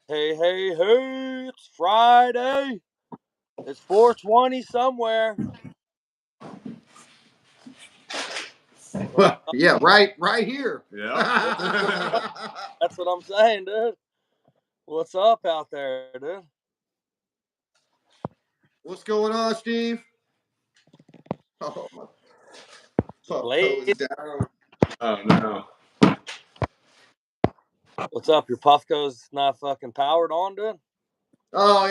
Hey, hey, hey, it's Friday. It's 420 somewhere. Right? Yeah, right here. Yeah. That's what I'm saying, dude. What's up out there, dude? What's going on, Steve? Oh, my pup Blade, goes down. Oh no. what's up? Your Puffco's not fucking powered on, dude? Oh,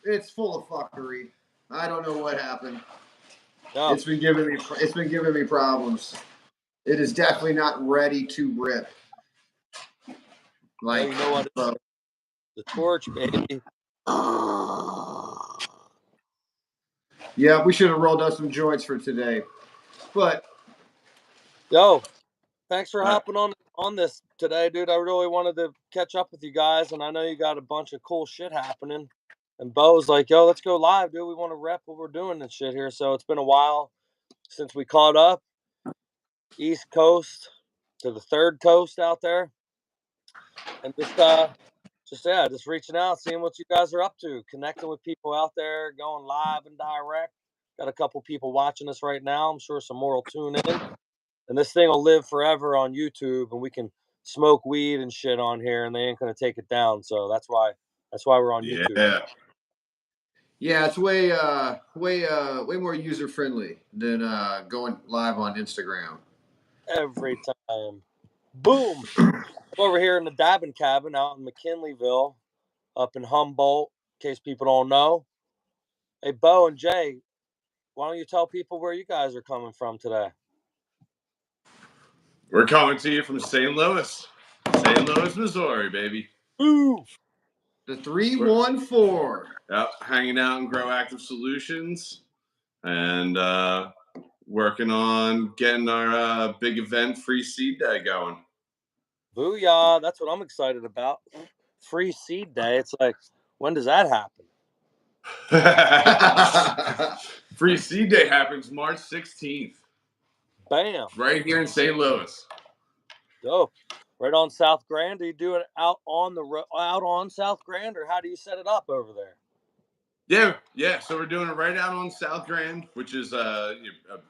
it's full of fuckery. I don't know what happened. No. It's been giving me problems. It is definitely not ready to rip. Well, Like, you know what? The torch, baby. Yeah, we should have rolled up some joints for today. But Yo, thanks for hopping on this today, dude. I really wanted to catch up with you guys, and I know you got a bunch of cool shit happening. And Beau's like, yo, let's go live, dude. We want to rep what we're doing and shit here. So it's been a while since we caught up. East Coast to the third coast out there. And just reaching out, seeing what you guys are up to, connecting with people out there, going live and direct. Got a couple people watching us right now. I'm sure some more will tune in. And this thing will live forever on YouTube, and we can smoke weed and shit on here, and they ain't gonna take it down. So that's why we're on YouTube. Yeah, it's way more user friendly than going live on Instagram. Every time. Boom. Over here in the Dabbing Cabin out in McKinleyville, up in Humboldt, in case people don't know. Hey, Beau and Jay, why don't you tell people where you guys are coming from today? We're coming to you from St. Louis, Missouri, baby. Ooh. The 314. Yep, hanging out in Grow Active Solutions and working on getting our big event, Free Seed Day, going. Booyah. That's what I'm excited about. Free Seed Day. It's like, when does that happen? Free Seed Day happens March 16th. Bam. Right here in St. Louis. Dope. Right on South Grand. Do you do it out on South Grand, or how do you set it up over there? Yeah. So we're doing it right out on South Grand, which is a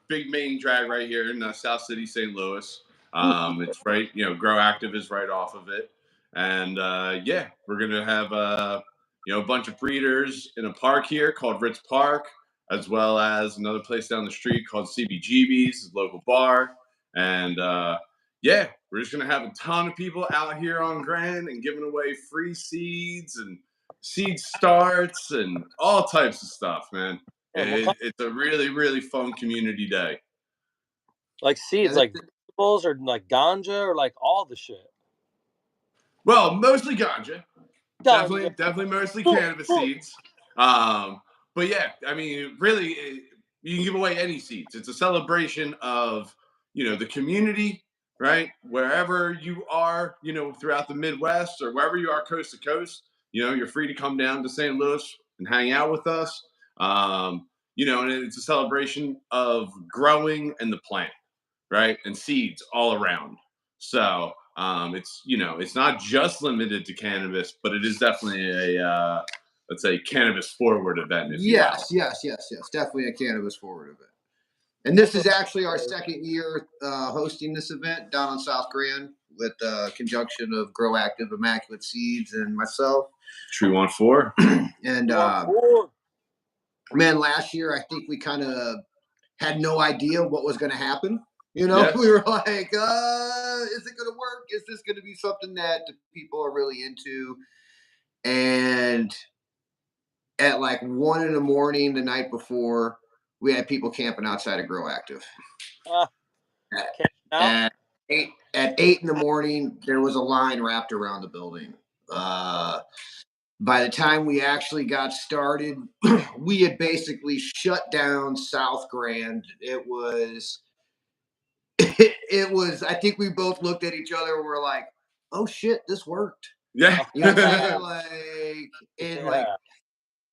big main drag right here in South City, St. Louis. It's right, Grow Active is right off of it, and we're gonna have a bunch of breeders in a park here called Ritz Park, as well as another place down the street called CBGB's, local bar, and we're just gonna have a ton of people out here on Grand and giving away free seeds and seed starts and all types of stuff, man. It's a really, really fun community day. Like seeds, like vegetables, or like ganja, or like all the shit? Well, mostly ganja. Definitely mostly cannabis seeds. But yeah, I mean, really, you can give away any seeds. It's a celebration of, the community, right? Wherever you are, throughout the Midwest or wherever you are coast to coast, you're free to come down to St. Louis and hang out with us. And it's a celebration of growing and the plant, right? And seeds all around. So it's not just limited to cannabis, but it is definitely a let's say cannabis forward event. Yes, definitely a cannabis forward event. And this is actually our second year hosting this event down on South Grand with conjunction of Grow Active, Immaculate Seeds, and myself. Tree1four. And man, last year I think we kind of had no idea what was going to happen. We were like, is it going to work? Is this going to be something that the people are really into? And at like 1 a.m. the night before, we had people camping outside of Grow Active. At 8 a.m, there was a line wrapped around the building. By the time we actually got started, we had basically shut down South Grand. It was, I think we both looked at each other and were like, oh shit, this worked. Yeah. You know what I'm saying? Like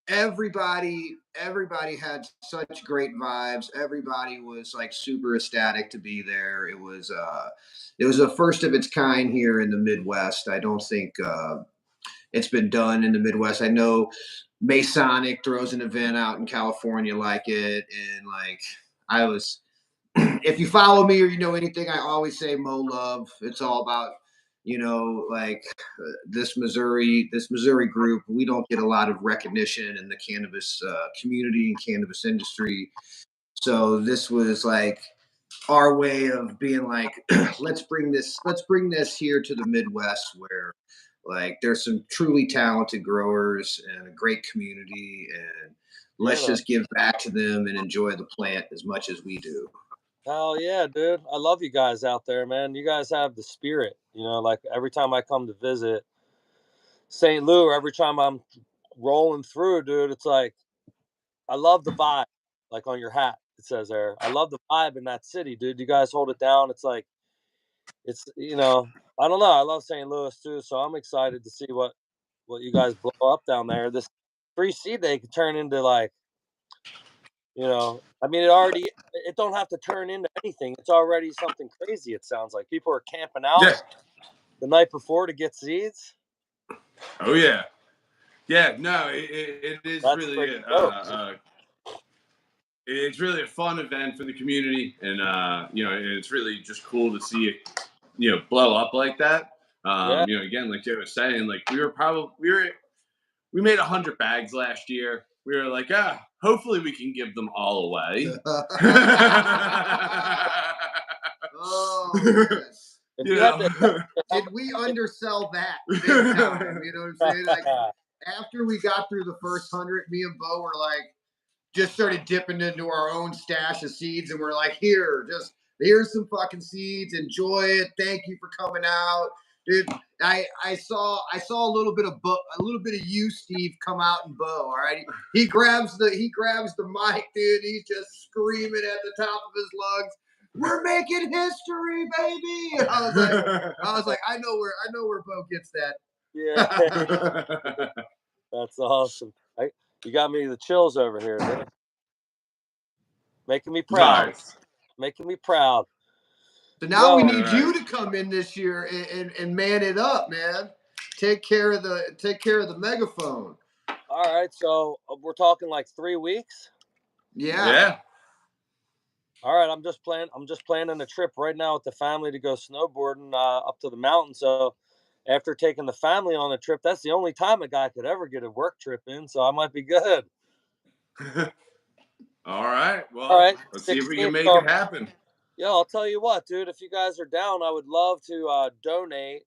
everybody had such great vibes. Everybody was like super ecstatic to be there. It was a first of its kind here in the Midwest. I don't think it's been done in the Midwest. I know Masonic throws an event out in California like it, and like I was. If you follow me or you know anything, I always say Mo love. It's all about, like this Missouri group. We don't get a lot of recognition in the cannabis community and cannabis industry. So this was like our way of being like, let's bring this here to the Midwest where like there's some truly talented growers and a great community, and let's just give back to them and enjoy the plant as much as we do. Hell yeah, dude. I love you guys out there, man. You guys have the spirit. Like every time I come to visit St. Louis, every time I'm rolling through, dude, it's like I love the vibe. Like on your hat, it says there. I love the vibe in that city, dude. You guys hold it down. It's like it's I don't know. I love St. Louis too, so I'm excited to see what you guys blow up down there. This free seed day could turn into like, I mean, it don't have to turn into anything. It's already something crazy. It sounds like people are camping out the night before to get seeds. Oh yeah, yeah. No, it is That's really it's really a fun event for the community, and it's really just cool to see it blow up like that. Again, like Jay was saying, like we made 100 bags last year. We were like, hopefully we can give them all away. Oh, yes. Did we undersell that big time? You know what I'm saying? Like after we got through the first 100, me and Beau were like, just started dipping into our own stash of seeds, and we're like, here's some fucking seeds. Enjoy it. Thank you for coming out, dude. I saw a little bit of you, Steve, come out in Beau. All right, he grabs the mic, dude. He's just screaming at the top of his lungs. We're making history, baby. And I was like, I know where Beau gets that. Yeah, that's awesome. You got me the chills over here, dude. Making me proud. Nice. Making me proud. So now we need you to come in this year and man it up, man. Take care of the megaphone. All right, so we're talking like 3 weeks. Yeah. All right, I'm just planning a trip right now with the family to go snowboarding up to the mountain. So after taking the family on the trip, that's the only time a guy could ever get a work trip in. So I might be good. All right. Well, let's see if we can make it happen. Yeah, I'll tell you what, dude. If you guys are down, I would love to donate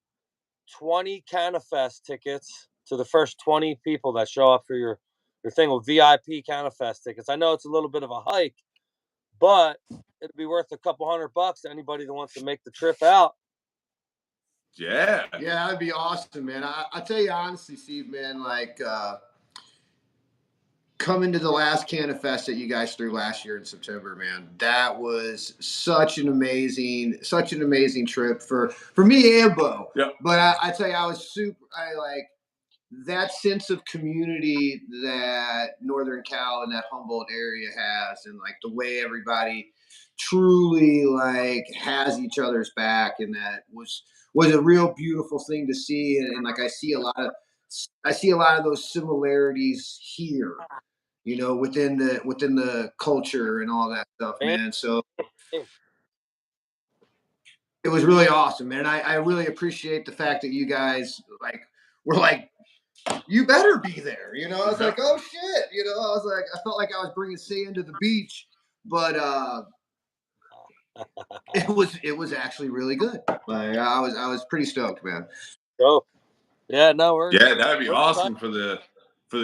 20 CannaFest tickets to the first 20 people that show up for your thing with VIP CannaFest tickets. I know it's a little bit of a hike, but it'd be worth a couple $100 to anybody that wants to make the trip out. Yeah, that'd be awesome, man. I tell you honestly, Steve, man, like coming to the last CannAbyss that you guys threw last year in September, man, that was such an amazing trip for me and Beau. Yep. But I tell you, I like that sense of community that Northern Cal and that Humboldt area has, and like the way everybody truly like has each other's back, and that was a real beautiful thing to see. And like I see a lot of those similarities here, within the culture and all that stuff, man. So it was really awesome, man. I really appreciate the fact that you guys were like, you better be there. I was like, oh shit. I was like, I felt like I was bringing sand to the beach, but it was actually really good. Like I was pretty stoked, man. Oh, yeah, no, that'd be awesome for the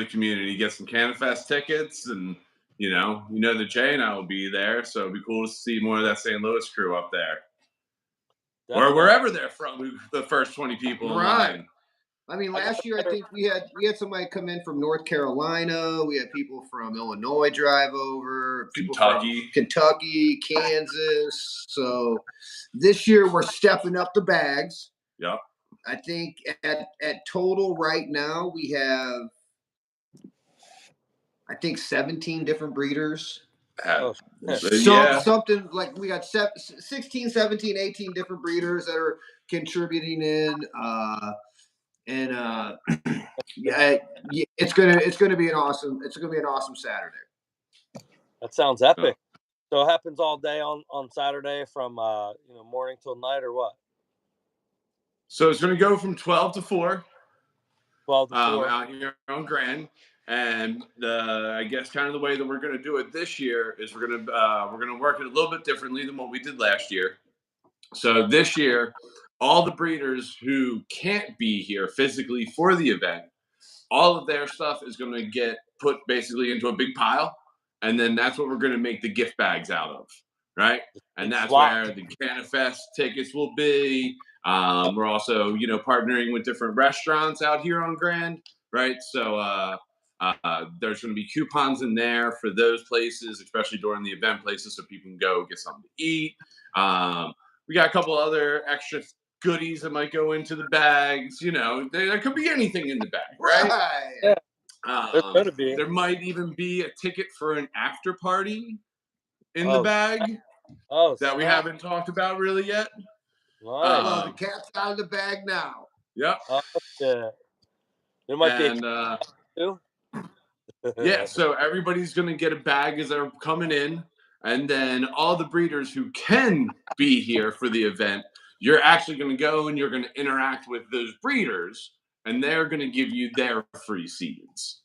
community. Get some CannAbyss tickets, and the Jay and I will be there, so it'd be cool to see more of that St. Louis crew up there, or wherever they're from. The first 20 people in line. I mean, last year I think we had somebody come in from North Carolina. We had people from Illinois drive over. People from Kentucky, Kansas. So this year we're stepping up the bags. Yep. I think at total right now we have, I think 17 different breeders. Something like we got 16, 17, 18 different breeders that are contributing in. And yeah, it's gonna be an awesome Saturday. That sounds epic. So it happens all day on Saturday from morning till night, or what? So it's going to go from 12 to 4. 12 to 4. Out here on Grand. And I guess kind of the way that we're going to do it this year is we're going to work it a little bit differently than what we did last year. So this year, all the breeders who can't be here physically for the event, all of their stuff is going to get put basically into a big pile, and then that's what we're going to make the gift bags out of, right? And that's where the Cannabis tickets will be. We're also, partnering with different restaurants out here on Grand, right? So there's going to be coupons in there for those places, especially during the event places, so people can go get something to eat. We got a couple other extra goodies that might go into the bags. There could be anything in the bag, right? Yeah. There's gonna be. There might even be a ticket for an after party in the bag that we haven't talked about really yet. Nice. Well, the cat's out of the bag now. Yep. There might be too. Yeah, so everybody's going to get a bag as they're coming in, and then all the breeders who can be here for the event, you're actually going to go and you're going to interact with those breeders, and they're going to give you their free seeds.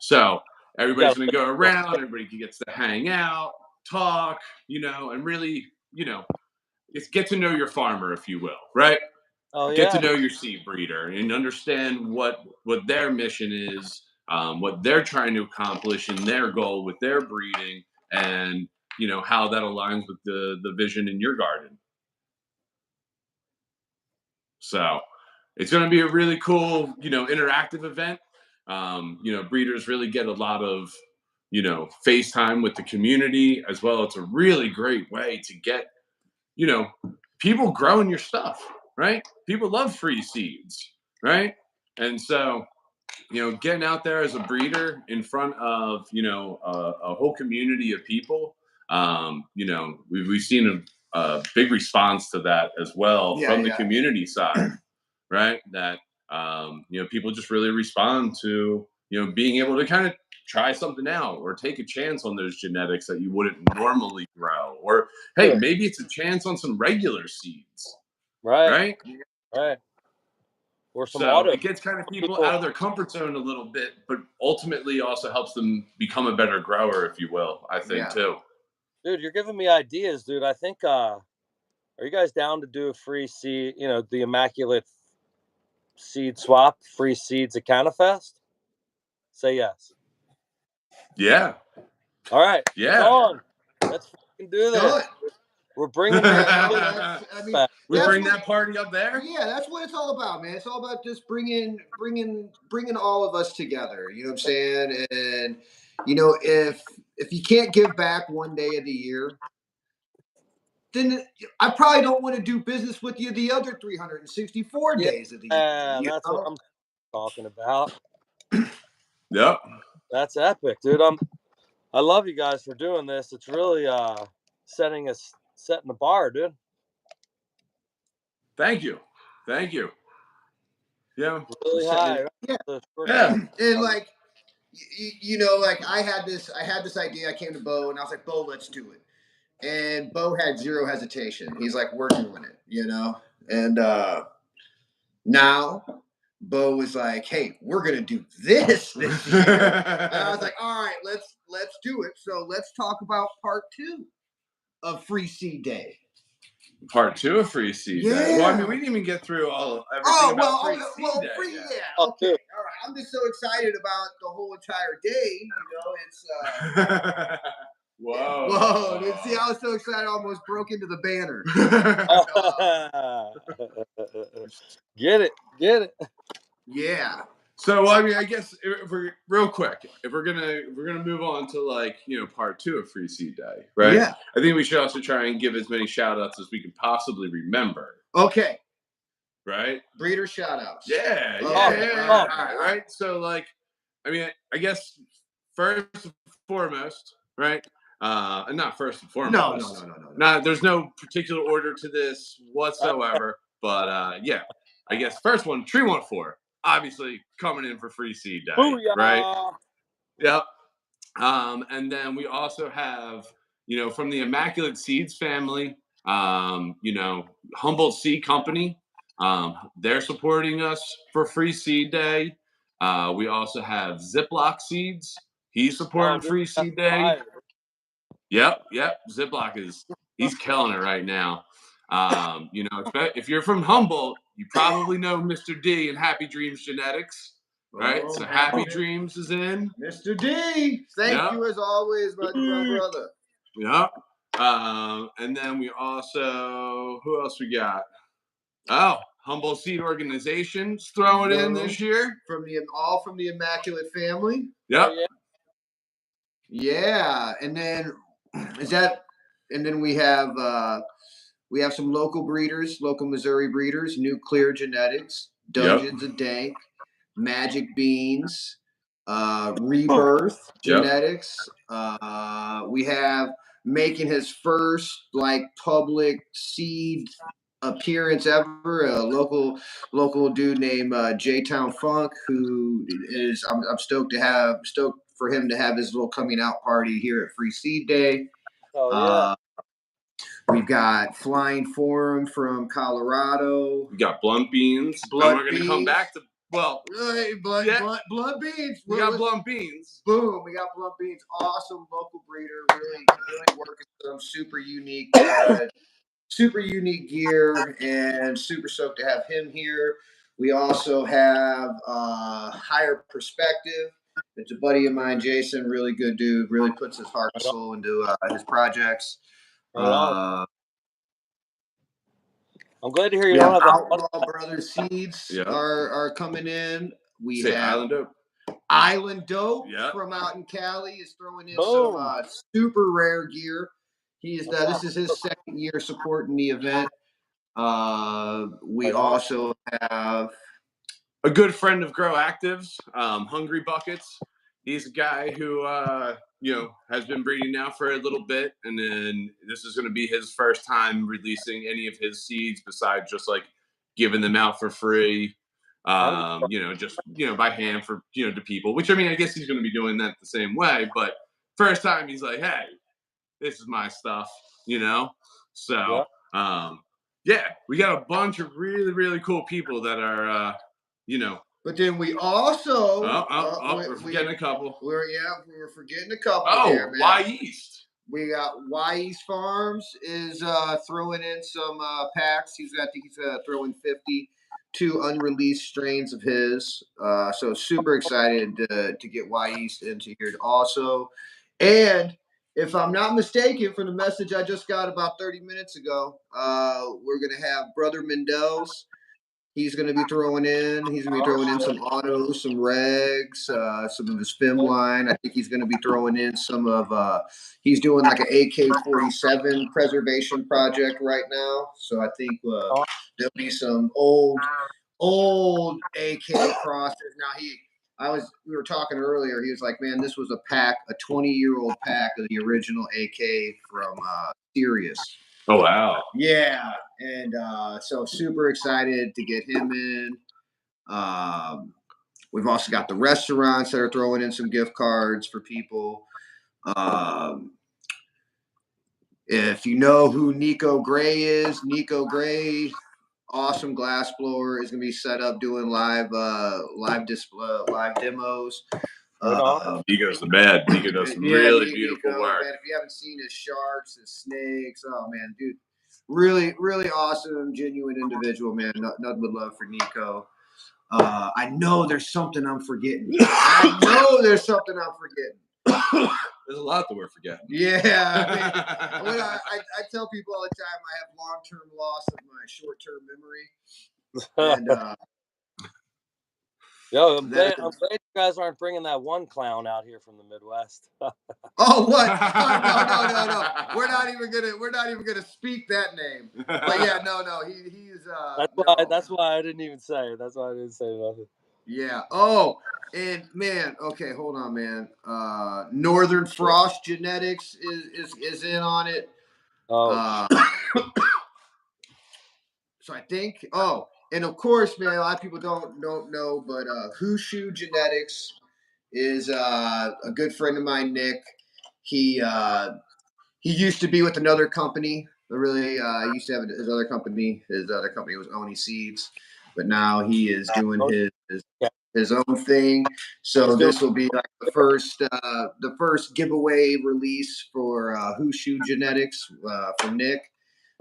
So everybody's going to go around, everybody gets to hang out, talk, and really, just get to know your farmer, if you will, right? Get to know your seed breeder and understand what their mission is, what they're trying to accomplish in their goal with their breeding, and how that aligns with the vision in your garden. So it's going to be a really cool, interactive event. Breeders really get a lot of, face time with the community as well. It's a really great way to get, people growing your stuff, right? People love free seeds, right? And so, getting out there as a breeder in front of, a whole community of people, we've seen a big response to that as well from the community side, right? That, people just really respond to, being able to kind of try something out or take a chance on those genetics that you wouldn't normally grow. Or, hey, maybe it's a chance on some regular seeds. Right. Or some auto. It gets kind of people out of their comfort zone a little bit, but ultimately also helps them become a better grower, if you will, I think, too. Dude, you're giving me ideas, dude. I think, are you guys down to do a free seed, the Immaculate Seed Swap, free seeds at Cannabis? Say yes. Yeah. All right. Yeah. On. Let's fucking do this. Good. We're bringing we bring that party up there. Yeah, that's what it's all about, man. It's all about just bringing all of us together. You know what I'm saying? And if you can't give back one day of the year, then I probably don't want to do business with you the other 364 days of the year. That's what I'm talking about. Yep. That's epic, dude. I love you guys for doing this. It's really setting the bar, dude. Thank you. Yeah. Really high. Yeah. And like I had this idea. I came to Beau and I was like, Beau, let's do it. And Beau had zero hesitation. He's like, we're doing it, And now Beau was like, hey, we're gonna do this year. And I was like, all right, let's do it. So let's talk about part 2 of Free Seed Day. Part 2 of Free Seed Day. Well, I mean, we didn't even get through everything about Free Seed Day. Yeah. Okay. All right. I'm just so excited about the whole entire day. It's Whoa. Dude, see, I was so excited I almost broke into the banner. Get it. Yeah. So I mean, I guess if we're real quick, if we're gonna move on to part 2 of Free Seed Day, right? Yeah. I think we should also try and give as many shout outs as we can possibly remember. Okay. Right? Breeder shout outs. Yeah. All right. So I mean, I guess first and foremost, right? And not first and foremost. No. There's no particular order to this whatsoever. But yeah, I guess first one, Tree1four obviously coming in for free seed day, Booyah. right? Yep. And then we also have, from the Immaculate Seeds family, Humboldt Seed Company. They're supporting us for free seed day. We also have Ziploc Seeds. He's supporting free seed day. Fire. Yep. Ziploc he's killing it right now. If you're from Humboldt, you probably know Mr. D and Happy Dreams Genetics, right? So Happy Dreams is in. Mr. D, thank you as always, my brother. Yep. And then we also, who else we got? Oh, Humboldt Seed Organization's throwing in this year. From the Immaculate family. Yep. Yeah. And then we have some local breeders, local Missouri breeders, Nuclear Genetics, Dungeons of Dank, Magic Beans, Rebirth Genetics. We have making his first public seed appearance ever, a local dude named J-Town Funk, who is I'm stoked for him to have his little coming out party here at Free Seed Day. We've got Flying Forum from Colorado. We got Blunt Beans. We're going to come back to blunt beans. We got Blunt Beans. Boom, we got Blunt Beans. Awesome local breeder. Really working some super unique gear, and super stoked to have him here. We also have Higher Perspective. It's a buddy of mine, Jason. Really good dude. Really puts his heart and soul into his projects. I'm glad to hear you don't have Outlaw Brothers Seeds are coming in. We have Island Dope from out in Cali is throwing in some super rare gear. This is his second year supporting the event. We also have a good friend of Grow Actives, Hungry Buckets. He's a guy who has been breeding now for a little bit, and then this is going to be his first time releasing any of his seeds besides just giving them out for free, by hand for to people. Which I guess he's going to be doing that the same way, but first time he's like, hey, this is my stuff, So we got a bunch of really, really cool people that are But then we also we're forgetting a couple. We're forgetting a couple. Oh, Y East. We got Y East Farms is throwing in some packs. He's throwing 52 unreleased strains of his. So super excited to get Y East into here also. And if I'm not mistaken, from the message I just got about 30 minutes ago, we're gonna have Brother Mendel's. He's going to be throwing in. He's going to be throwing in some autos, some regs, some of his film line. I think he's going to be throwing in some of. He's doing an AK-47 preservation project right now. So I think there'll be some old AK crosses. Now we were talking earlier. He was like, "Man, this was a 20-year-old pack of the original AK from Sirius." Oh, wow. Yeah. And so super excited to get him in. We've also got the restaurants that are throwing in some gift cards for people. If you know who Nico Gray is, Nico Gray, awesome glass blower, is going to be set up doing live demos. Nico's the man. Nico does some really beautiful work. Man, if you haven't seen his sharks, his snakes, oh man, dude, really, really awesome, genuine individual, man. Nothing but love for Nico. I know there's something I'm forgetting. There's a lot that we're forgetting. Yeah, I tell people all the time I have long-term loss of my short-term memory. And I'm glad you guys aren't bringing that one clown out here from the Midwest. Oh, what? No. We're not even gonna speak that name. But yeah, no. He's. That's why I didn't even say it. That's why I didn't say nothing. Yeah. Oh, and man. Okay, hold on, man. Northern Frost Genetics is in on it. Oh. So I think. Oh, And of course, man, a lot of people don't know, but Tree1four Genetics is a good friend of mine, Nick. He used to be with another company. Really, he used to have his other company. His other company was Oni Seeds, but now he is doing his own thing. So this will be like the first giveaway release for Tree1four Genetics from Nick.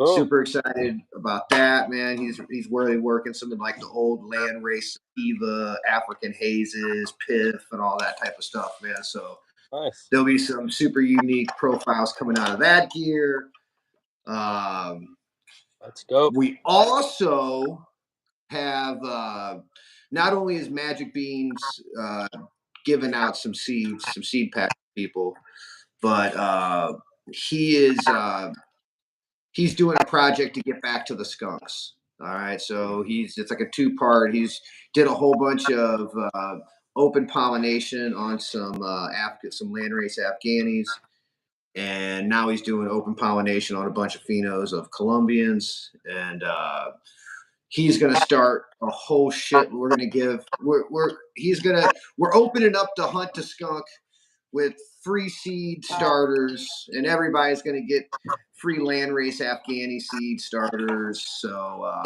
Oh. Super excited about that, man. He's really working some of like the old land race sativa, African hazes, piff, and all that type of stuff, man. So nice. There'll be some super unique profiles coming out of that gear. That's dope. We also have not only is Magic Beans giving out some seed packs to people, but he's doing a project to get back to the skunks. All right, so it's like a 2-part. He's did a whole bunch of open pollination on some landrace Afghanis, and now he's doing open pollination on a bunch of phenos of Colombians, and he's going to start a whole shit. We're opening up the Hunt to Skunk with free seed starters, and everybody's going to get free landrace Afghani seed starters. So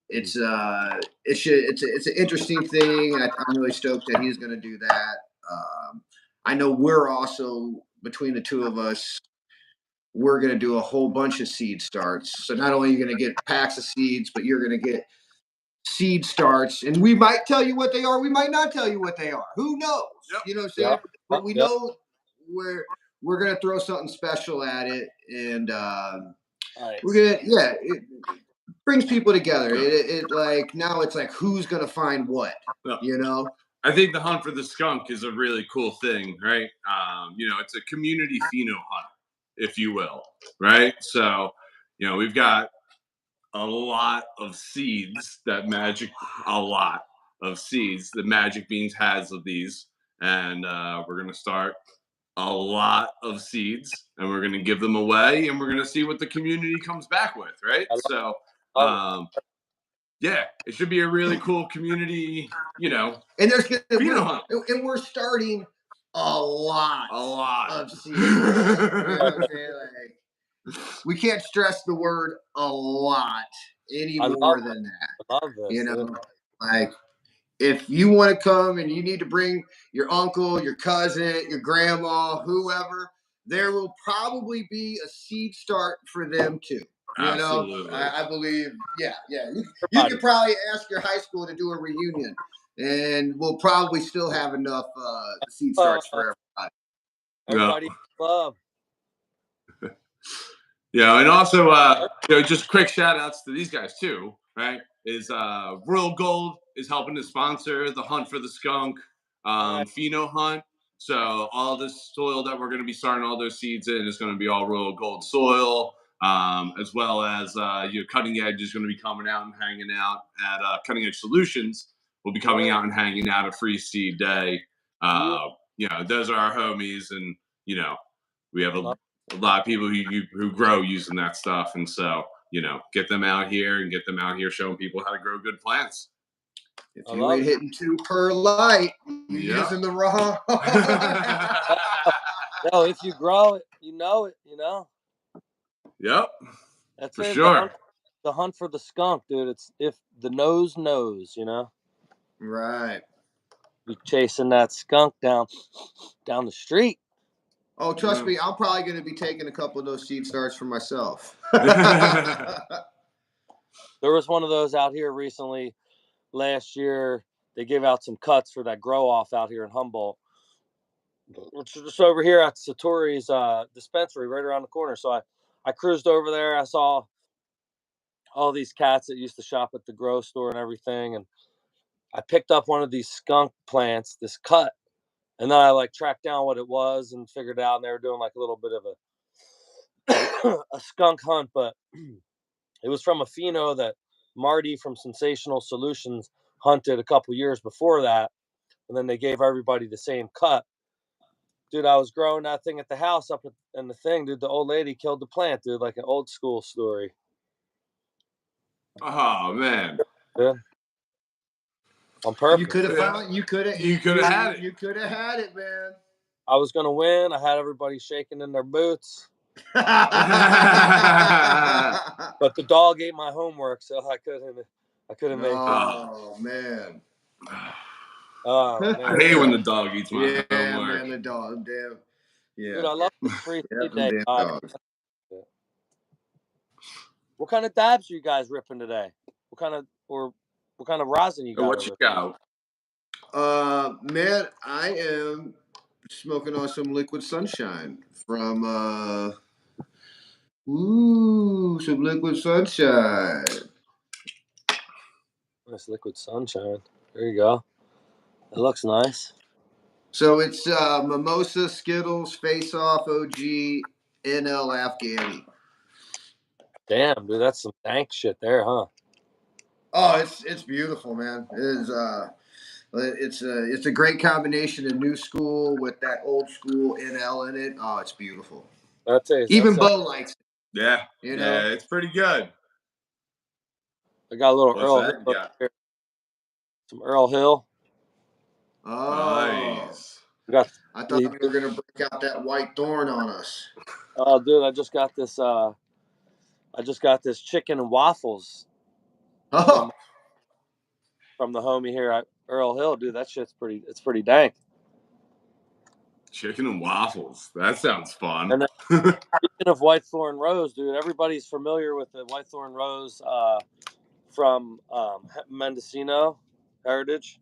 it's an interesting thing. I'm really stoked that he's going to do that. I know we're also, between the two of us, we're going to do a whole bunch of seed starts. So not only are you going to get packs of seeds, but you're going to get seed starts, and we might tell you what they are. We might not tell you what they are. Who knows? Yep. You know what I'm saying? Yep. But we know we're going to throw something special at it, and nice. we're going to, it brings people together. It like, now it's like, who's going to find what, you know? I think the Hunt for the Skunk is a really cool thing, right? It's a community pheno hunt, if you will, right? So, we've got a lot of seeds that Magic Beans has of these, and we're gonna start a lot of seeds, and we're gonna give them away, and we're gonna see what the community comes back with, right? So, yeah, it should be a really cool community, And there's and we're starting a lot of seeds. You know what I'm saying? Like, we can't stress the word a lot any more than that. I love this. Like, if you want to come and you need to bring your uncle, your cousin, your grandma, whoever, there will probably be a seed start for them too. Absolutely. I believe, yeah. You could probably ask your high school to do a reunion, and we'll probably still have enough seed starts for everybody. Everybody love. Yeah, and also, just quick shout outs to these guys too, right? Is Royal Gold is helping to sponsor the Hunt for the Skunk pheno hunt. So all this soil that we're going to be starting all those seeds in is going to be all Royal Gold soil, as well as Cutting Edge is going to be coming out and hanging out at Cutting Edge Solutions. We'll be coming out and hanging out at Free Seed Day. Those are our homies, and we have a lot of people who grow using that stuff, and so get them out here showing people how to grow good plants. If you ain't hitting 2 per light, you're using the wrong. No, if you grow it, you know it. Yep. That's for sure. The hunt for the skunk, dude. It's if the nose knows, Right. Be chasing that skunk down the street. Oh, trust me, I'm probably going to be taking a couple of those seed starts for myself. There was one of those out here recently. Last year, they gave out some cuts for that grow off out here in Humboldt, which is just over here at Satori's dispensary right around the corner. So I cruised over there. I saw all these cats that used to shop at the grow store and everything. And I picked up one of these skunk plants, this cut. And then I tracked down what it was and figured it out. And they were doing a little bit of a skunk hunt, but it was from a pheno that Marty from Sensational Solutions hunted a couple years before that. And then they gave everybody the same cut. Dude, I was growing that thing at the house up in the thing, dude. The old lady killed the plant, dude, like an old school story. Oh, man. Yeah. On purpose. You could have found. You could have had it. You could have had it, man. I was gonna win. I had everybody shaking in their boots. But the dog ate my homework, so I couldn't make it. Oh man. Oh man. I hate when the dog eats my homework. Yeah, man, the dog. Damn. Yeah. Dude, I love this free Yeah, day. damn dogs. What kind of dabs are you guys ripping today? What kind of rosin you got? What you got? Man, I am smoking on some liquid sunshine from some liquid sunshine. Nice liquid sunshine. There you go. It looks nice. So it's Mimosa, Skittles, Face Off, OG, NL Afghani. Damn, dude, that's some dank shit there, huh? Oh, it's beautiful, man. It is it's a great combination of new school with that old school NL in it. Oh, it's beautiful. I'll tell you, Even Beau likes it. Yeah. You know? Yeah, it's pretty good. I got a little What's Earl that? Hill up here. Some Earl Hill. Oh, nice. I thought we were gonna break out that white thorn on us. Oh, dude, I just got this chicken and waffles Oh, from the homie here at Earl Hill, dude. That shit's pretty dank. Chicken and waffles. That sounds fun. And then, speaking of Whitethorn Rose, dude, everybody's familiar with the Whitethorn Rose from Mendocino Heritage.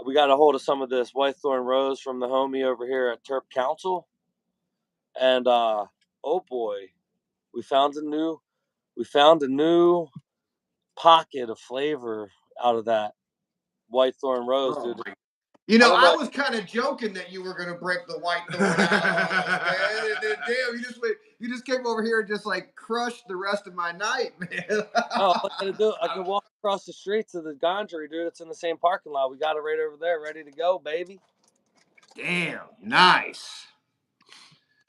We got a hold of some of this Whitethorn Rose from the homie over here at Terp Council, and oh boy, we found a new pocket of flavor out of that Whitethorn Rose, dude. You know, I was kind of joking that you were going to break the white thorn out on us, man. And then, damn, you just came over here and just like crushed the rest of my night, man. Oh, what I gotta do? I can walk across the street to the Gondry, dude. It's in the same parking lot. We got it right over there, ready to go, baby. Damn, nice.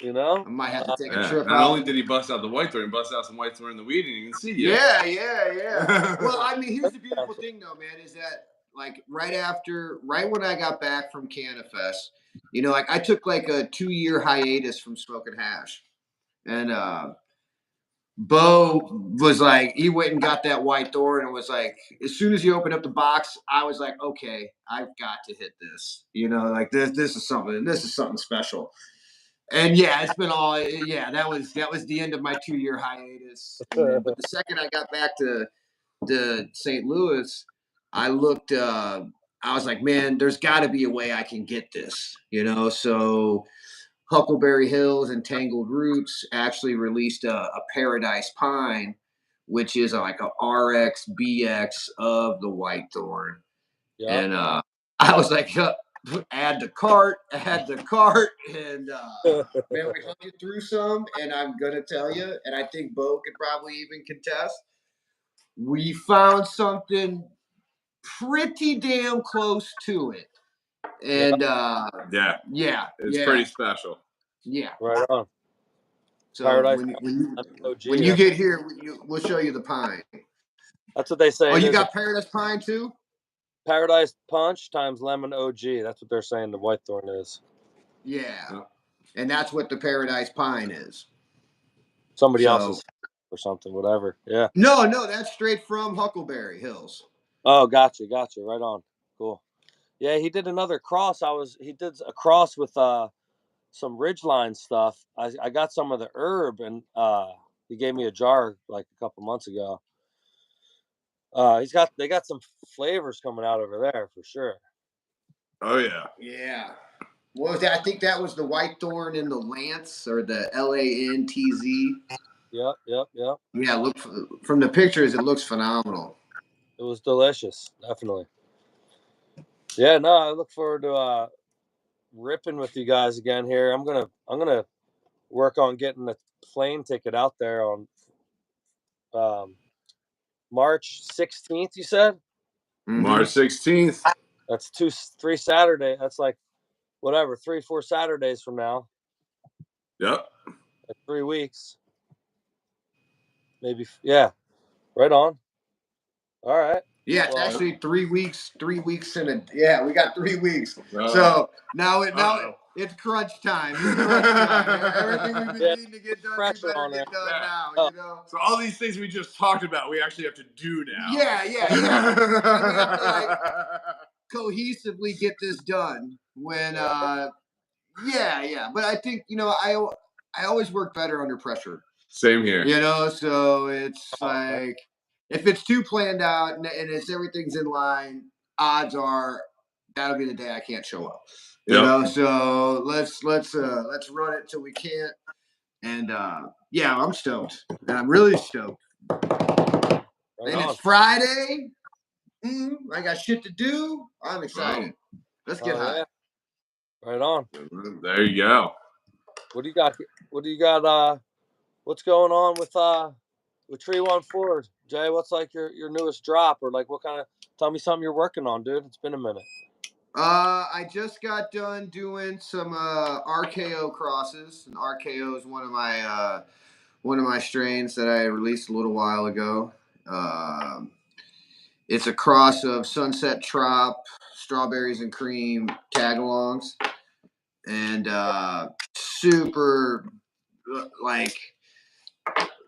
You know, I might have to take a trip Not out. only did he bust out the white thorn, he busted out some white thorn in the weed, and you can see you. Yeah. Well, I mean, here's the beautiful thing, though, man, is that like right when I got back from CannAbyss, you know, like I took like a 2-year hiatus from smoking hash, and Beau was like, he went and got that white thorn and was like, as soon as he opened up the box, I was like, okay, I've got to hit this. You know, like this is something special. And yeah, it's been all that was the end of my 2-year hiatus. But the second I got back to St. Louis, I looked I was like, man, there's gotta be a way I can get this, you know. So Huckleberry Hills and Tangled Roots actually released a Paradise Pine, which is like a RX BX of the White Thorn. Yeah. And I was like, add the cart, and man, we hunted through some, and I'm gonna tell you, and I think Beau could probably even contest, we found something pretty damn close to it. And it's pretty special. Yeah. Right on. So Paradise when you get here, we'll show you the pine. That's what they say. Oh, you got Paradise Pine too? Paradise Punch times Lemon OG. That's what they're saying the Whitethorn is. Yeah. And that's what the Paradise Pine is. Somebody else's or something, whatever. Yeah. No, that's straight from Huckleberry Hills. Oh, gotcha. Right on. Cool. Yeah, he did another cross. He did a cross with some Ridgeline stuff. I got some of the herb, and he gave me a jar like a couple months ago. They got some flavors coming out over there for sure. Oh yeah. Yeah. What was that? I think that was the White Thorn and the Lance, or the LANTZ. Yep. Yeah, look from the pictures, it looks phenomenal. It was delicious, definitely. Yeah, no, I look forward to ripping with you guys again here. I'm gonna work on getting the plane ticket out there on March 16th. You said March 16th. That's 3 Saturday. That's like whatever 3-4 Saturdays from now. Yep. That's 3 weeks. Maybe, yeah. Right on. All right. Yeah, it's actually 3 weeks. 3 weeks we got 3 weeks. So now it's crunch time. It's crunch time. Everything we've been needing to get done, we better get done now. You know. So all these things we just talked about, we actually have to do now. Yeah. And we have to cohesively get this done. When But I think I always work better under pressure. Same here. You know, so it's like if it's too planned out and everything's in line, odds are that'll be the day I can't show up. You know, so let's run it till we can't. And I'm stoked. And I'm really stoked. And it's Friday. I got shit to do. I'm excited. Let's get high. Yeah. Right on. There you go. What do you got? What's going on with Tree1four? Jay, what's like your newest drop, or like what kind of? Tell me something you're working on, dude. It's been a minute. I just got done doing some RKO crosses. And RKO is one of my strains that I released a little while ago. It's a cross of Sunset Trop, Strawberries and Cream tagalongs, and super like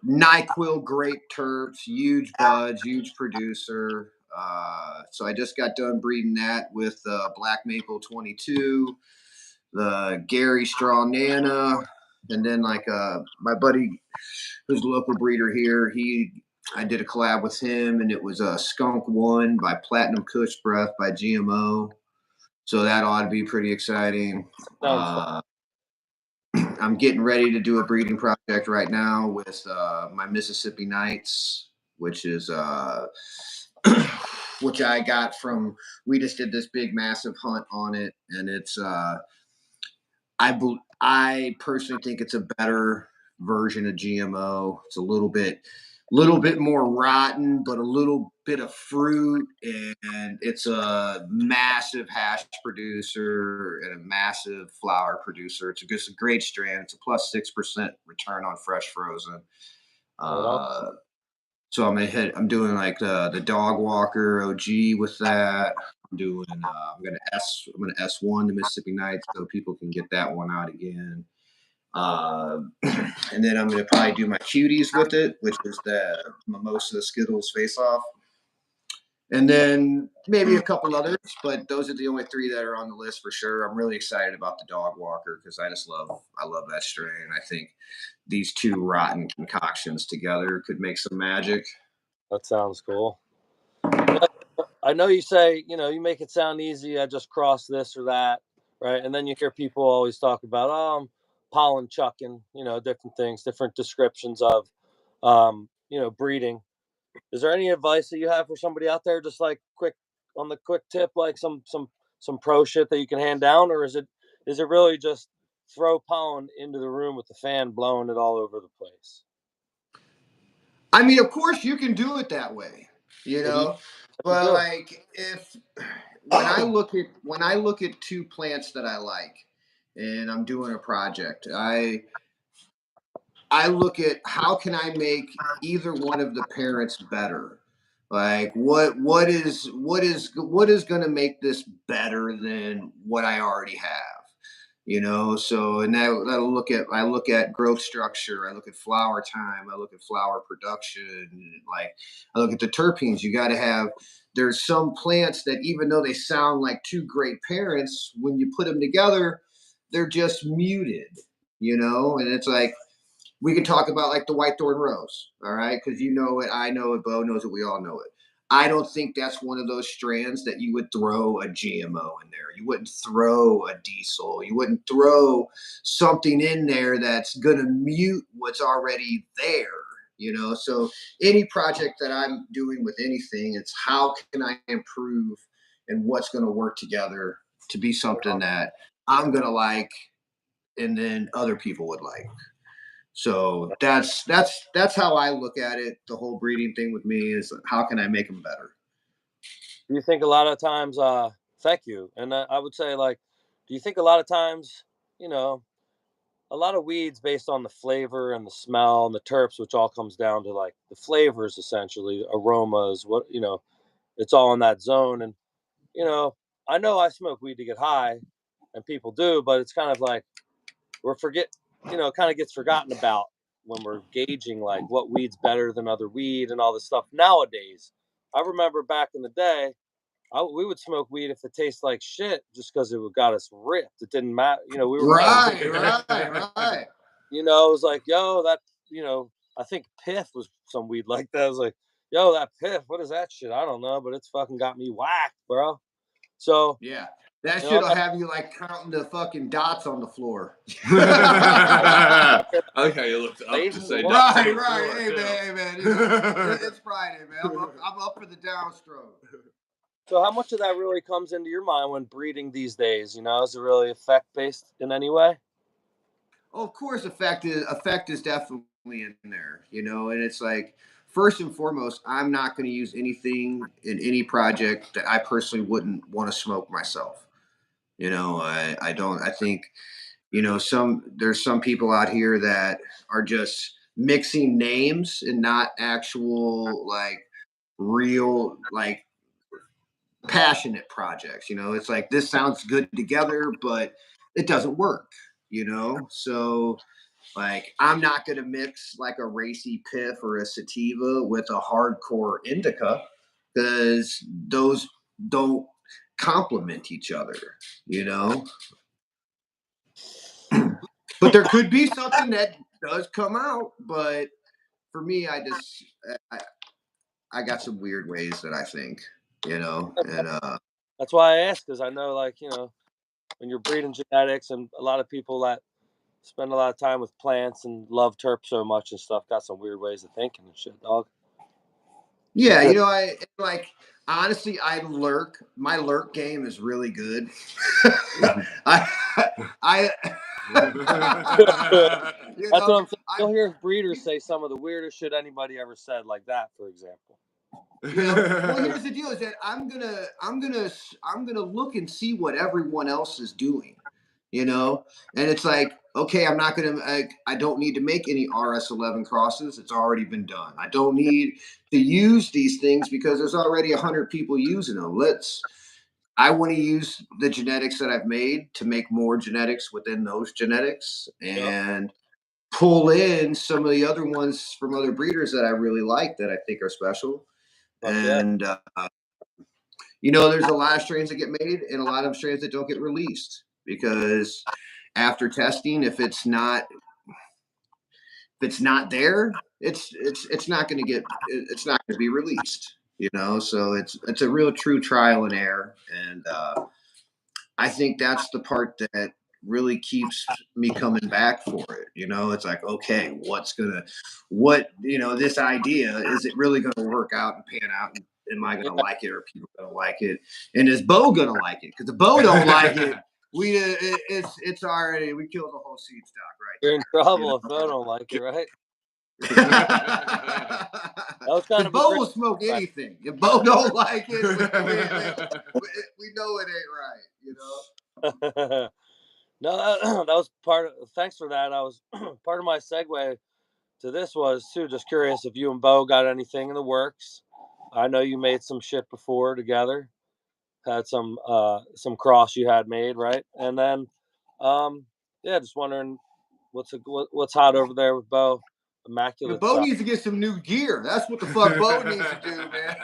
NyQuil grape terps, huge buds, huge producer. So I just got done breeding that with Black Maple 22, the Gary Straw Nana, and then my buddy who's a local breeder here, I did a collab with him, and it was a Skunk One by Platinum Kush Breath by GMO. So that ought to be pretty exciting. I'm getting ready to do a breeding project right now with my Mississippi Nights, which is which I got from. We just did this big massive hunt on it, and it's I personally think it's a better version of GMO. It's a little bit more rotten, but a little bit of fruit, and it's a massive hash producer and a massive flower producer. It's just a great strand. It's a plus 6% return on fresh frozen. So I'm doing like the Dog Walker OG with that. I'm gonna S1 the Mississippi Nights so people can get that one out again. And then I'm going to probably do my Cuties with it, which is the Mimosa Skittles Face Off. And then maybe a couple others, but those are the only 3 that are on the list for sure. I'm really excited about the Dog Walker because I love that strain. I think these 2 rotten concoctions together could make some magic. That sounds cool. I know you say, you make it sound easy. I just cross this or that, right? And then you hear people always talk about, pollen chucking, different things, different descriptions of, breeding. Is there any advice that you have for somebody out there, just like quick tip, like some pro shit that you can hand down, or is it really just throw pollen into the room with the fan blowing it all over the place? I mean, of course you can do it that way, but like when I look at 2 plants that I like and I'm doing a project, I look at how can I make either one of the parents better? Like what is going to make this better than what I already have? So and I look at growth structure, I look at flower time, I look at flower production, like I look at the terpenes. There's some plants that even though they sound like 2 great parents, when you put them together, they're just muted, and it's like we can talk about like the white thorn rose, all right? Because you know it, I know it, Beau knows it, we all know it. I don't think that's one of those strands that you would throw a GMO in there. You wouldn't throw a diesel. You wouldn't throw something in there that's going to mute what's already there, So any project that I'm doing with anything, it's how can I improve and what's going to work together to be something that I'm going to like and then other people would like. So that's how I look at it. The whole breeding thing with me is how can I make them better? Do you think a lot of times, thank you. And I would say, like, do you think a lot of times, a lot of weeds based on the flavor and the smell and the terps, which all comes down to like the flavors, essentially aromas, what, it's all in that zone. And you know I smoke weed to get high, and people do, but it's kind of like it kind of gets forgotten about when we're gauging like what weed's better than other weed and all this stuff nowadays. I remember back in the day, we would smoke weed if it tastes like shit, just because it got us ripped. It didn't matter, we were kind of right. it was like, yo, that, I think Piff was some weed like that. I was like, yo, that Piff, what is that shit? I don't know, but it's fucking got me whacked, bro. So yeah, that shit'll have you like counting the fucking dots on the floor. I like how you looked up to say dots on the floor. Hey man, it's Friday, man. I'm up for the downstroke. So how much of that really comes into your mind when breeding these days? Is it really effect based in any way? Oh, of course, effect is definitely in there, and it's like, first and foremost, I'm not going to use anything in any project that I personally wouldn't want to smoke myself. I don't. I think there's some people out here that are just mixing names and not actual like real like passionate projects. It's like, this sounds good together, but it doesn't work. So like, I'm not going to mix like a racy Piff or a sativa with a hardcore indica, because those don't complement each other, But there could be something that does come out. But for me, I got some weird ways that I think, and That's why I asked, because I know, like, when you're breeding genetics, and a lot of people that spend a lot of time with plants and love terp so much and stuff got some weird ways of thinking and shit, dog. yeah, I like, honestly, my lurk game is really good. I That's what I'm saying. You'll hear breeders say some of the weirdest shit anybody ever said, like that, for example. Well, here's the deal: is that I'm gonna look and see what everyone else is doing, and it's like, okay, I'm not gonna, I don't need to make any RS11 crosses. It's already been done. I don't need to use these things because there's already 100 people using them. I want to use the genetics that I've made to make more genetics within those genetics, and pull in some of the other ones from other breeders that I really like, that I think are special. And there's a lot of strains that get made and a lot of strains that don't get released, because after testing, if it's not there, it's not going to be released. So it's a real true trial and error, and I think that's the part that really keeps me coming back for it. It's like, okay, this idea, is it really going to work out and pan out? And am I going to like it, or are people going to like it? And is Beau going to like it? Because if Beau don't like it, it's already, we killed the whole seed stock, right? You're in trouble if Beau don't like it, right? That was kind of Beau will smoke anything. If Beau don't like it, we know it ain't right. No, that was part of. Thanks for that. I was part of my segue to this was too. Just curious if you and Beau got anything in the works. I know you made some shit before together. Had some cross you had made, right? And then, just wondering what's hot over there with Beau. Immaculate. Beau needs to get some new gear. That's what the fuck Beau needs to do, man.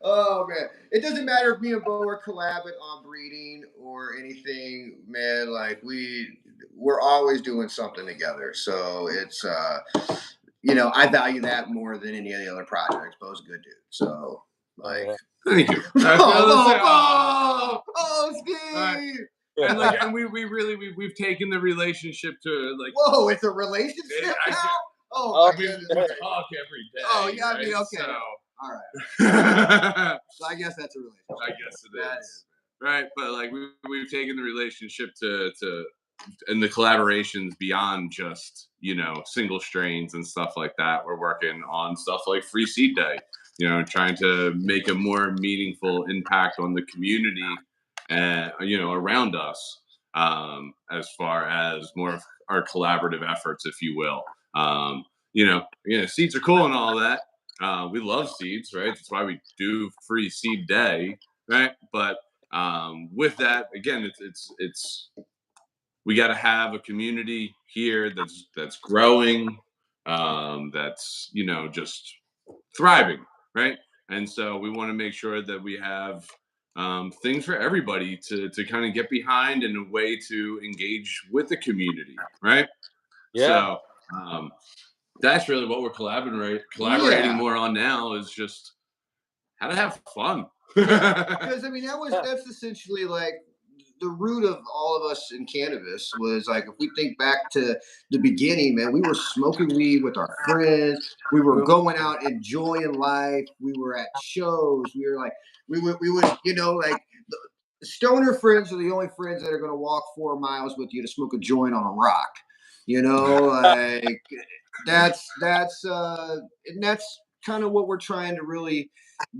Oh man, it doesn't matter if me and Beau are collabing on breeding or anything, man. Like, we're always doing something together. So it's I value that more than any of the other projects. Beau's a good dude. So like, thank you. Steve. And we've taken the relationship to like. Whoa, it's a relationship now? Oh my goodness. We talk every day. Oh yeah, right? I mean, okay. So, all right. So I guess that's a relationship. I guess it is. Right, but like we've taken the relationship to and the collaborations beyond just single strains and stuff like that. We're working on stuff like Free Seed Day, trying to make a more meaningful impact on the community and around us, as far as more of our collaborative efforts, if you will. seeds are cool and all that. We love seeds, right? That's why we do free seed day, right? But with that, again, it's we got to have a community here that's growing, that's just thriving, right? And so we want to make sure that we have things for everybody to kind of get behind in a way to engage with the community, right? Yeah. So that's really what we're collaborating more on now, is just how to have fun. Because I mean that's essentially like the root of all of us in cannabis. Was like, if we think back to the beginning, man, we were smoking weed with our friends. We were going out enjoying life. We were at shows. We were like, we would like, the stoner friends are the only friends that are going to walk 4 miles with you to smoke a joint on a rock. Like that's and that's kind of what we're trying to really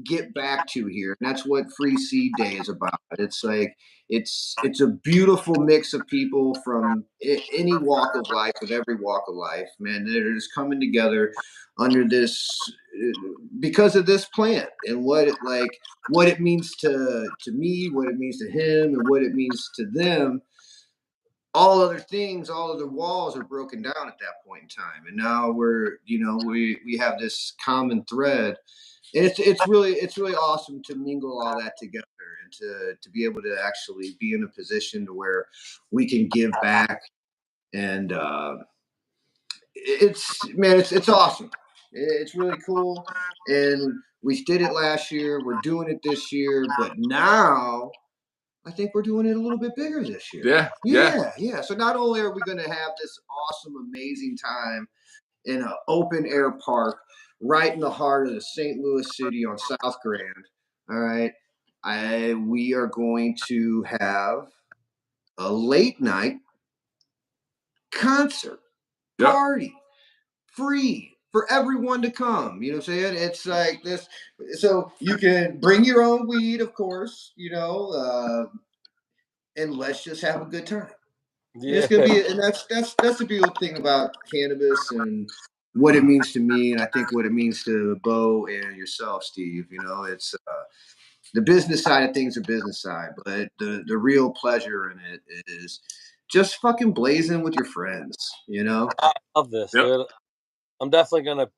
get back to here. And that's what Free Seed Day is about. It's like it's a beautiful mix of people from any walk of life, with every walk of life, man. They're just coming together under this, because of this plant, and what it means to me, what it means to him, and what it means to them. All other things, all other walls are broken down at that point in time, and now we have this common thread. It's really awesome to mingle all that together, and to be able to actually be in a position to where we can give back. And it's awesome. It's really cool. And we did it last year, we're doing it this year, but now I think we're doing it a little bit bigger this year. Yeah. So not only are we going to have this awesome, amazing time in an open air park right in the heart of the St. Louis city on South Grand, all right, we are going to have a late night concert party, free for everyone to come. You know what I'm saying? It's like this. So you can bring your own weed, of course, and let's just have a good time. Yeah. It's gonna be, and that's the beautiful thing about cannabis and what it means to me, and I think what it means to Beau and yourself, Steve. It's the business side of things, are business side, but the real pleasure in it is just fucking blazing with your friends. I love this, dude. I'm definitely gonna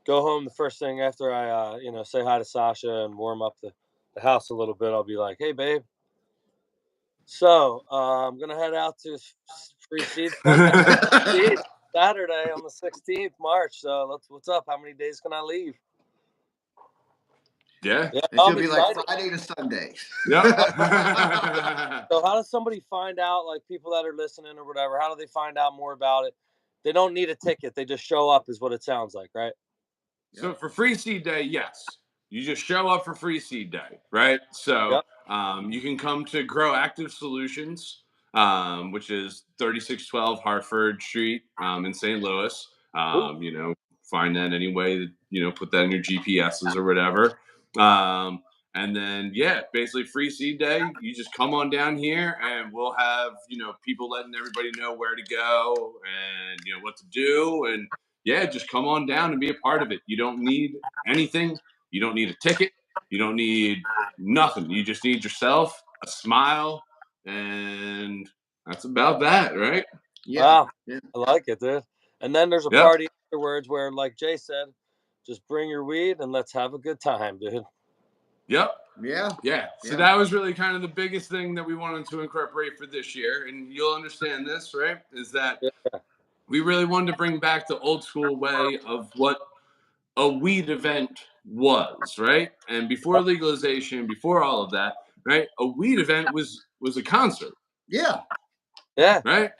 go home the first thing after I say hi to Sasha and warm up the house a little bit. I'll be like, hey babe, so I'm gonna head out to Free Seed Saturday on the 16th March. So what's up? How many days can I leave? Yeah. It should be like Friday to Sunday. Yep. So how does somebody find out, like people that are listening or whatever, how do they find out more about it? They don't need a ticket. They just show up is what it sounds like, right? So for Free Seed Day, yes. You just show up for Free Seed Day, right? So you can come to Grow Active Solutions, which is 3612 Hartford Street in St. Louis. Find that any way that, put that in your GPSs or whatever. And then, basically Free Seed Day, you just come on down here and we'll have, people letting everybody know where to go and, what to do. And just come on down and be a part of it. You don't need anything. You don't need a ticket. You don't need nothing. You just need yourself, a smile, and that's about that, right? Yeah. Wow. Yeah. I like it, dude. And then there's a party afterwards where, like Jay said, just bring your weed and let's have a good time, dude. Yep. Yeah. So that was really kind of the biggest thing that we wanted to incorporate for this year. And you'll understand this, right? Is that we really wanted to bring back the old school way of what a weed event was, right? And before legalization, before all of that, right? A weed event was a concert. Yeah. Right?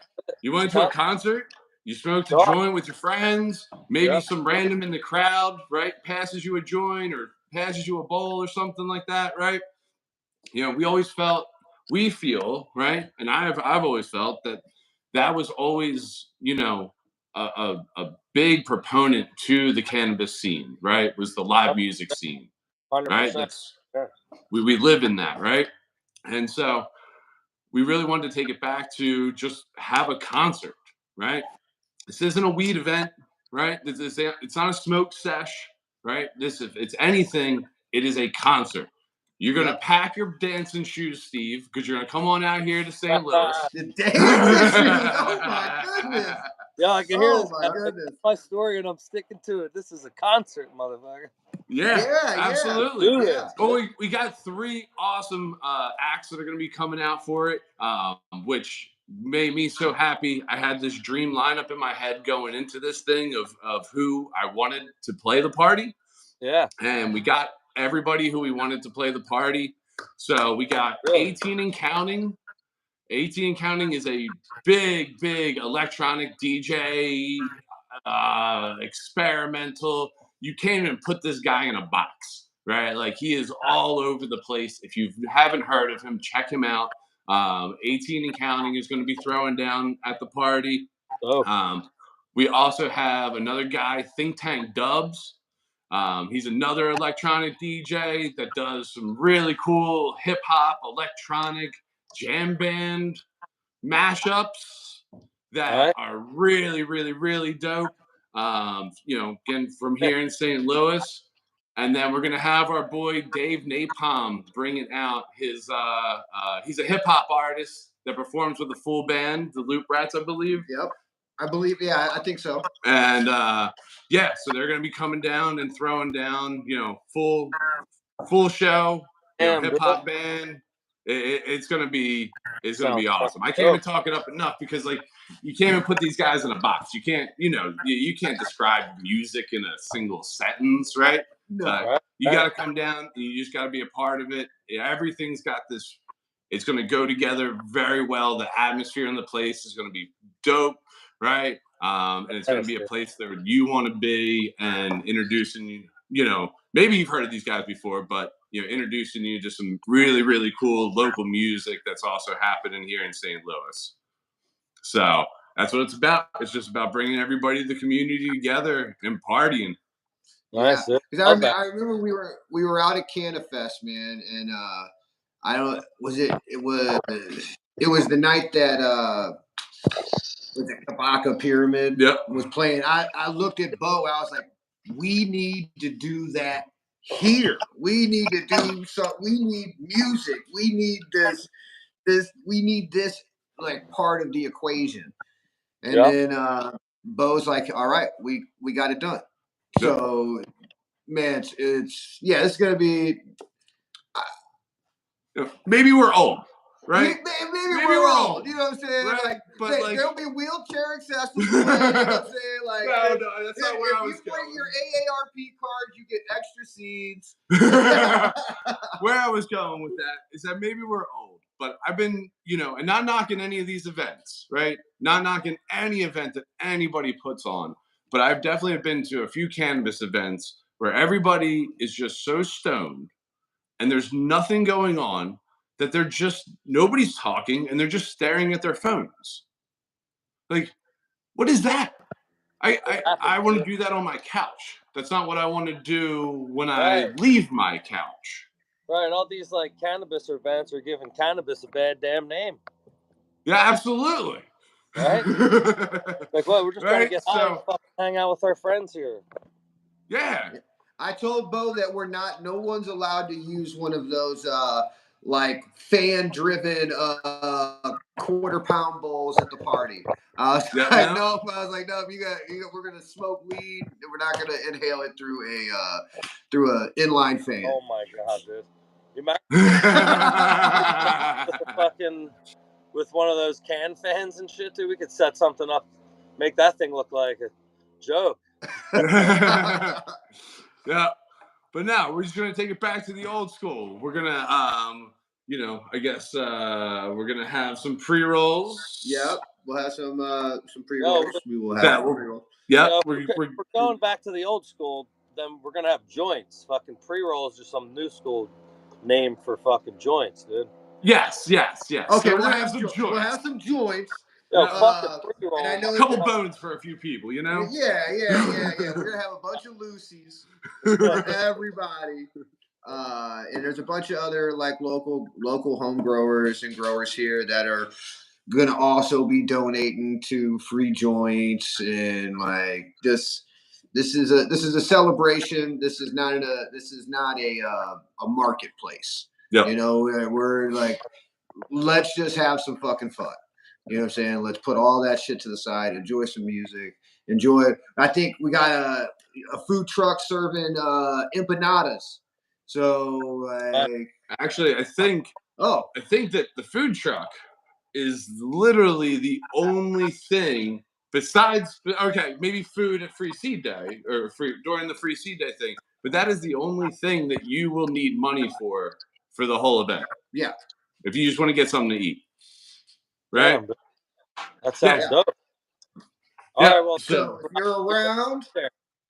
You went to a concert, you smoked a joint with your friends, maybe some random in the crowd, right? Passes you a joint or passes you a bowl or something like that, right? We feel, right? And I've always felt that was always, a big proponent to the cannabis scene, right? Was the live music scene, 100%. right? We live in that, right? And so we really wanted to take it back to just have a concert, right? This isn't a weed event. right? It's not a smoke sesh, right? If it's anything, it is a concert. You're gonna pack your dancing shoes, Steve, because you're gonna come on out here to St. Louis. The dancing shoes. Oh my goodness. Yeah, I can hear this. Oh my goodness. My story, and I'm sticking to it. This is a concert, motherfucker. Yeah, absolutely. Yeah. But we got 3 awesome acts that are going to be coming out for it, which made me so happy. I had this dream lineup in my head going into this thing of who I wanted to play the party. Yeah. And we got everybody who we wanted to play the party. So we got 18 and Counting. 18 and Counting is a big electronic DJ, experimental. You can't even put this guy in a box, right? Like, he is all over the place. If you haven't heard of him, check him out. 18 and Counting is going to be throwing down at the party. We also have another guy, Think Tank Dubs. He's another electronic DJ that does some really cool hip hop, electronic, jam band mashups that are really, really, really dope. Again, from here in St. Louis. And then we're going to have our boy Dave Napalm bringing out his, he's a hip hop artist that performs with a full band, the Loop Rats, I believe. Yep. I believe, yeah, I think so. And so they're going to be coming down and throwing down, full show, hip hop band. It's going to be awesome. I can't even talk it up enough because, like, you can't even put these guys in a box. You can't, you can't describe music in a single sentence, right? No. You got to come down and you just got to be a part of it. Everything's got this. It's going to go together very well. The atmosphere in the place is going to be dope, right? And it's going to be a place that you want to be, and introducing you. Maybe you've heard of these guys before, but introducing you to some really, really cool local music that's also happening here in St. Louis. So that's what it's about. It's just about bringing everybody, the community, together and partying. Nice. Because I remember we were out at Cannabis, man, and it was the night that the Kabaka Pyramid was playing. I looked at Beau. I was like, we need to do that here. We need to do so. We need music. We need this. We need this, like, part of the equation. And then Beau's like, all right, we got it done. So, man, it's gonna be. Maybe we're old, right? Maybe we're old. You know what I'm saying? Right? Like, but there'll be wheelchair accessible. You know what I'm saying? Like, no, that's not where I was going. If you bring your AARP card, you get extra seeds. Where I was going with that is that maybe we're old, but I've been, and not knocking any of these events, right? Not knocking any event that anybody puts on, but I've definitely been to a few cannabis events where everybody is just so stoned and there's nothing going on, that nobody's talking and they're just staring at their phones. Like, what is that? I want to do that on my couch. That's not what I want to do when I leave my couch. Right, all these, like, cannabis events are giving cannabis a bad damn name. Yeah, absolutely. Right? Like, what? We're just trying to get high and hang out with our friends here. Yeah. I told Beau that no one's allowed to use one of those like fan-driven quarter-pound bowls at the party. I was like, no, we're gonna smoke weed, and we're not gonna inhale it through a inline fan. Oh my god, dude! You might fucking with one of those can fans and shit, dude. We could set something up, make that thing look like a joke. Yeah, but now we're just gonna take it back to the old school. We're gonna, I guess we're gonna have some pre-rolls. Yep, we'll have some pre-rolls. We will have pre-rolls. Yeah, we're going back to the old school. Then we're gonna have joints. Fucking pre-rolls are some new school name for fucking joints, dude. Yes. Okay, so we'll have some joints. We'll have some joints. Yo, fuck the pre-roll. And I know a couple bones for a few people, Yeah. We're gonna have a bunch of Lucy's for everybody. And there's a bunch of other, like, local home growers and growers here that are gonna also be donating to free joints and like this. This is a celebration. This is not a marketplace. Yep. You know, we're like, let's just have some fucking fun. You know what I'm saying? Let's put all that shit to the side, enjoy some music, enjoy. I think we got a food truck serving empanadas. So like, actually, I think that the food truck is literally the only thing besides, okay, maybe food at Free Seed Day or during the Free Seed Day thing, but that is the only thing that you will need money for the whole event. Yeah. If you just want to get something to eat. Right? Damn, that sounds dope. All right, well, so if you're around,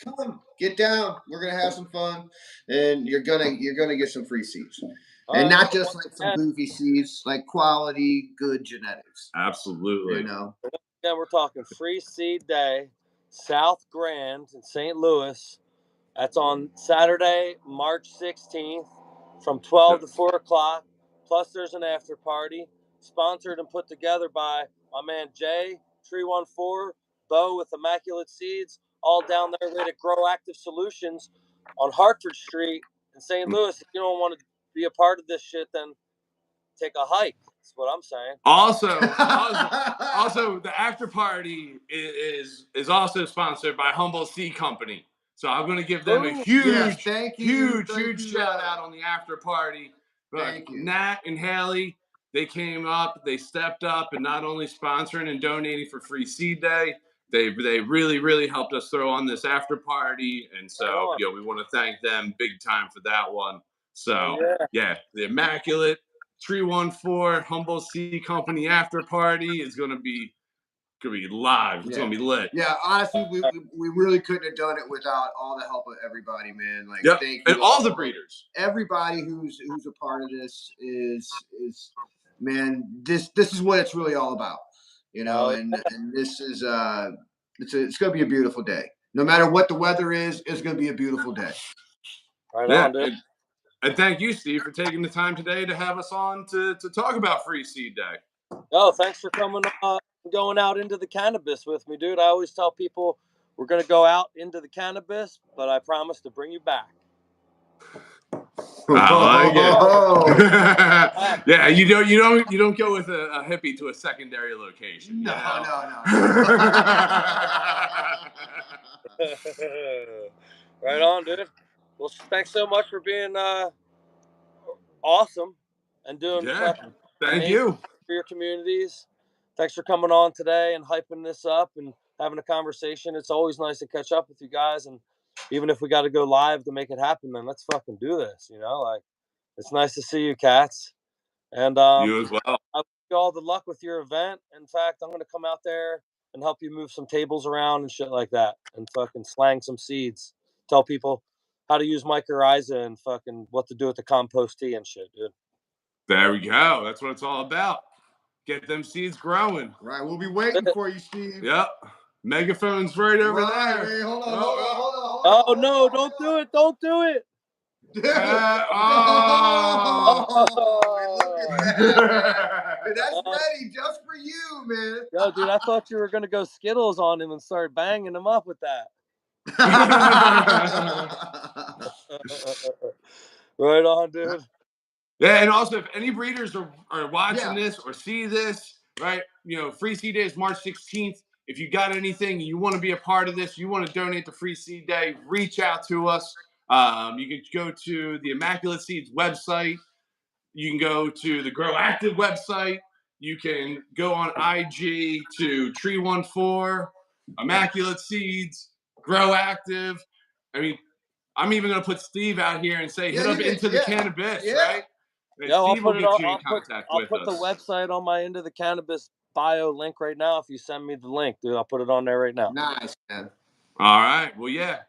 come get down. We're gonna have some fun, and you're gonna get some free seeds, and not just like some goofy seeds, like quality, good genetics. Absolutely. You know. Yeah, we're talking Free Seed Day, South Grand in St. Louis. That's on Saturday, March 16th, from 12 to 4 o'clock. Plus, there's an after party sponsored and put together by my man Jay, Tree1four, Beau with Immaculate Seeds, all down there right at Grow Active Solutions on Hartford Street in St. Louis. If you don't want to be a part of this shit, then take a hike. That's what I'm saying. Also, the after party is also sponsored by Humble Seed Company. So I'm going to give them a huge shout out on the after party. But Nat and Haley, they came up, they stepped up, and not only sponsoring and donating for Free Seed Day, they really helped us throw on this after party, and so we want to thank them big time for that one. So the Immaculate Tree1four Humble Seed Company after party is gonna be live. It's gonna be lit. Yeah, honestly, we really couldn't have done it without all the help of everybody, man. Like, thank you, and all the breeders. Everybody who's a part of this is man. This is what it's really all about, you know. And this is it's gonna be a beautiful day. No matter what the weather is, it's gonna be a beautiful day. Right on, dude. And thank you, Steve, for taking the time today to have us on to talk about Free Seed Day. Oh, thanks for coming, going out into the cannabis with me, dude. I always tell people we're going to go out into the cannabis, but I promise to bring you back. I like it. Yeah, you don't go with a hippie to a secondary location. No. Right on, dude. Well, thanks so much for being awesome and doing thank you for your communities. Thanks for coming on today and hyping this up and having a conversation. It's always nice to catch up with you guys, and even if we got to go live to make it happen, then let's fucking do this. You know, like, it's nice to see you, cats. And you as well. I wish you all the luck with your event. In fact, I'm going to come out there and help you move some tables around and shit like that, and fucking slang some seeds. Tell people how to use mycorrhiza and fucking what to do with the compost tea and shit, dude. There we go. That's what it's all about. Get them seeds growing. Right, we'll be waiting for you, Steve. Yep. Megaphone's right over there. Hey, hold on. Oh, no, don't do it. Don't do it. Look at that. That's ready just for you, man. Yo, dude, I thought you were going to go Skittles on him and start banging him up with that. Right on, dude. Yeah, and also if any breeders are watching this or see this, right? Free Seed Day is March 16th. If you got anything, you want to be a part of this, you want to donate to Free Seed Day, reach out to us. You can go to the Immaculate Seeds website. You can go to the Grow Active website. You can go on IG to Tree1four, Immaculate Seeds, Grow Active. I mean, I'm even going to put Steve out here and say, hit up Into the Cannabis, right? Yeah, I'll put the website on my Into the Cannabis bio link right now. If you send me the link, dude, I'll put it on there right now. Nice, man. All right. Well, yeah.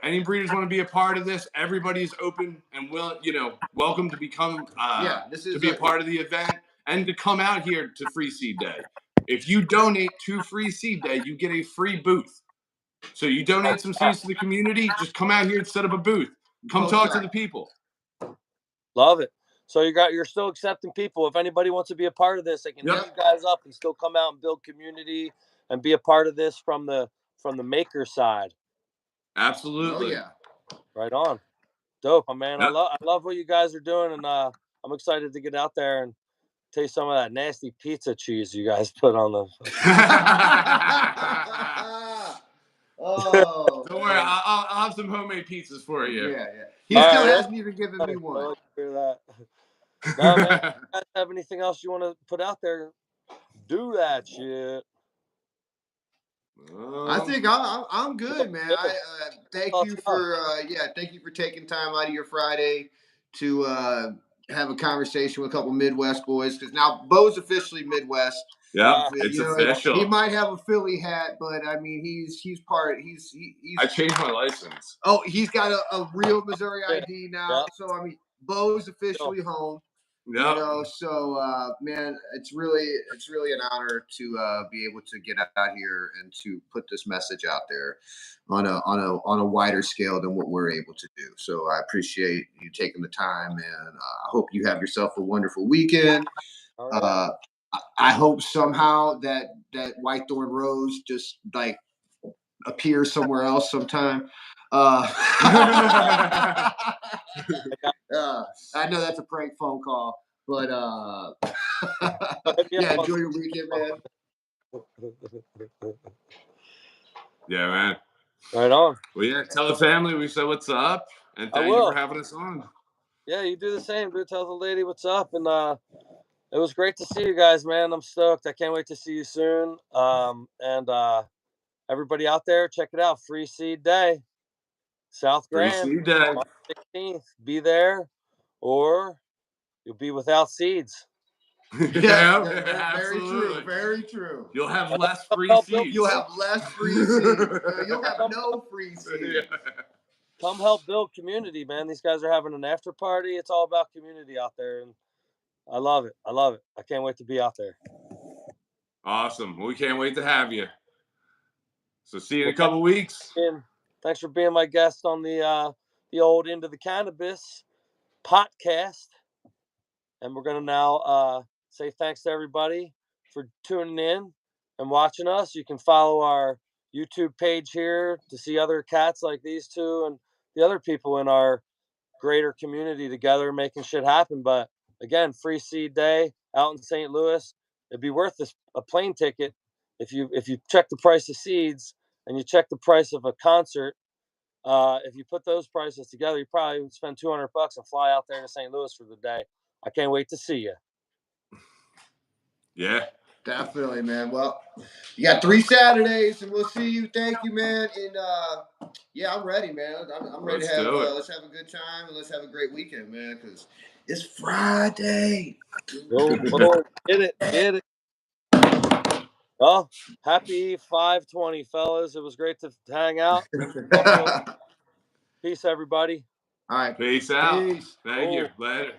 Any breeders want to be a part of this? Everybody's open and welcome to become to be a part of the event and to come out here to Free Seed Day. If you donate to Free Seed Day, you get a free booth. So you donate some seeds to the community, just come out here and set up a booth. Come talk to the people. Love it. So you're still accepting people. If anybody wants to be a part of this, they can hit you guys up and still come out and build community and be a part of this from the maker side. Absolutely. Oh, yeah. Right on. Dope, my man. Yep. I love what you guys are doing, and I'm excited to get out there and taste some of that nasty pizza cheese you guys put on the. Oh, don't worry, I'll have some homemade pizzas for you. Yeah. He still hasn't even given me one. I like to hear that. No, man. If you guys have anything else you want to put out there, do that shit. I think I'm good, man. Thank you for taking time out of your Friday to have a conversation with a couple Midwest boys, because now Beau's officially Midwest. Yeah, it's official. He might have a Philly hat, but I mean, he's part. He's. I changed my license. Oh, he's got a real Missouri ID now. Yep. So I mean, Beau's officially home. Yeah. You know, so man, it's really an honor to be able to get out here and to put this message out there on a wider scale than what we're able to do. So I appreciate you taking the time, and I hope you have yourself a wonderful weekend. I hope somehow that Whitethorn Rose just like appears somewhere else sometime. I know that's a prank phone call, but yeah, enjoy your weekend, man. Yeah, man. Right on. Well, yeah, tell the family we said what's up, and thank you for having us on. Yeah, you do the same, dude. Tell the lady what's up, and it was great to see you guys, man. I'm stoked. I can't wait to see you soon. And everybody out there, check it out. Free Seed Day, South Grand. Free Seed Day. March 16th. Be there, or you'll be without seeds. Yeah, very true. Very true. You'll have less free seeds. You'll have less free seeds. You'll have no free seeds. Come help build community, man. These guys are having an after party. It's all about community out there, and I love it. I love it. I can't wait to be out there. Awesome. We can't wait to have you. So see you in a couple weeks. Thanks for being my guest on the old Into the Cannabis podcast. And we're gonna now say thanks to everybody for tuning in and watching us. You can follow our YouTube page here to see other cats like these two and the other people in our greater community together making shit happen. But again, Free Seed Day out in St. Louis. It'd be worth a plane ticket if you check the price of seeds and you check the price of a concert. If you put those prices together, you probably would spend $200 and fly out there to St. Louis for the day. I can't wait to see you. Yeah. Definitely, man. Well, you got 3 Saturdays, and we'll see you. Thank you, man. And yeah, I'm ready, man. I'm ready to have. Let's have a good time and let's have a great weekend, man. Because it's Friday. Get it. Well, happy 520, fellas. It was great to hang out. Peace, everybody. All right. Peace out. Thank you. Later.